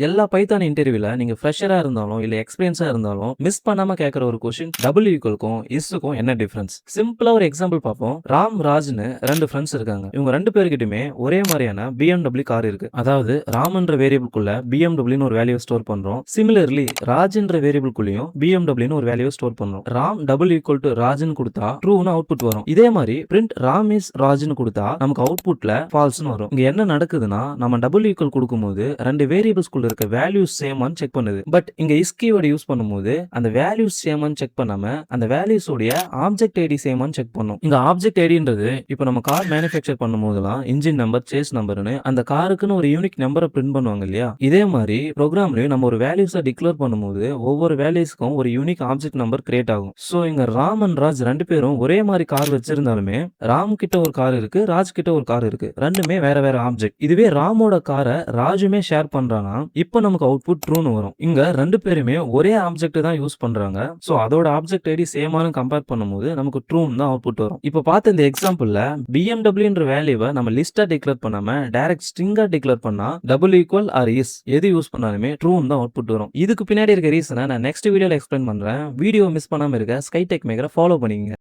எல்லா பைத்தான் இன்டர்வியூல நீங்க ஃப்ரெஷரா இருந்தாலும், இல்ல எக்ஸ்பீரியன்ஸா இருந்தாலும், மிஸ் பண்ணாம கேட்கிற ஒரு கொஸ்டின் டபுள் ஈக்குவலுக்கும், இஸ்க்கும் என்ன டிஃபரன்ஸ்? சிம்பிளா ஒரு எக்ஸாம்பிள் பார்ப்போம். ராம், ராஜ்ன்னு 2 ஃபிரெண்ட்ஸ் இருக்காங்க. இவங்க 2 பேர்கிட்டயுமே ஒரே மாரியான BMW கார் இருக்கு. அதாவது ராம்ன்ற வேரியபிள்குள்ள BMWன்னு ஒரு வேல்யூ ஸ்டோர் பண்றோம். சிமிலர்லி ராஜ்ன்ற வேரியபிள்குள்ளயும் BMWன்னு ஒரு வேல்யூ ஸ்டோர் பண்றோம். ராம் டபுள் ஈக்குவல் டு ராஜ்ன்னு குடுத்தா ட்ரூன்னு அவுட்புட் வரும். இதே மாரி பிரிண்ட் ராம் இஸ் ராஜ்ன்னு குடுத்தா நமக்கு அவுட்புட்ல ஃபால்ஸ்ன்னு வரும். இங்க என்ன நடக்குதுன்னா, நம்ம டபுள் ஈக்குவல் குடுக்கும்போது 2 வேரியபிள்ஸ்குள்ள இருக்க வேல்யூஸ் சேமான்னு செக் பண்ணுது. பட் இங்க இஸ் கீவேர்ட் யூஸ் பண்ணும்போது அந்த வேல்யூஸ் சேமான்னு செக் பண்ணாம அந்த வேல்யூஸ் உடைய ஆப்ஜெக்ட் ஐடி சேமான்னு செக் பண்ணும். இங்க ஆப்ஜெக்ட் ஐடின்றது இப்போ நம்ம கார் மேனுஃபேக்சர் பண்ணும்போதெல்லாம் இன்ஜின் நம்பர், சேஸ் நம்பர்னு அந்த காருக்குன்னு ஒரு யூனிக் நம்பரை பிரிண்ட் பண்ணுவாங்க இல்லையா? இதே மாதிரி ப்ரோக்ராம்லயும் நம்ம ஒரு வேல்யூஸை டிக்ளேர் பண்ணும்போது ஒவ்வொரு வேல்யூஸ்க்கும் ஒரு யூனிக் ஆப்ஜெக்ட் நம்பர் கிரியேட் ஆகும். ஸோ இங்க ராம் அண்ட் ராஜ் 2 பேரும் ஒரே மாதிரி கார் வச்சிருந்தாலுமே ராம் கிட்ட ஒரு கார் இருக்கு, ராஜ் கிட்ட ஒரு கார் இருக்கு. ரெண்டுமே வேற வேற ஆப்ஜெக்ட். இதுவே ராமோட காரை ராஜுமே ஷேர் பண்றானா இப்போ நமக்கு அவுட்புட் ட்ரூன்னு வரும். இங்க 2 பேருமே ஒரே ஆப்ஜெக்ட் தான் யூஸ் பண்றாங்க. சோ அதோட ஆப்ஜெக்ட் ஐடி சேமானு கம்பேர் பண்ணும்போது நமக்கு ட்ரூன்னு தான் அவுட்புட் வரும். இப்போ பார்த்த இந்த எக்ஸாம்பிள்ல BMWன்ற வேல்யூவை நம்ம லிஸ்டா டிக்ளேர் பண்ணாம டைரக்ட் ஸ்ட்ரிங்கா டிக்ளேர் பண்ணா டபுள் ஈக்குவல் ஆர் இஸ் எது யூஸ் பண்ணாலுமே ட்ரூன்னு தான் அவுட்புட் வரும். இதுக்கு பின்னாடி இருக்க ரீசனை நான் நெக்ஸ்ட் வீடியோல எக்ஸ்பிளைன் பண்றேன். வீடியோ மிஸ் பண்ணாம இருக்க ஸ்கைடெக் மேக்கரை ஃபாலோ பண்ணிக்கங்க.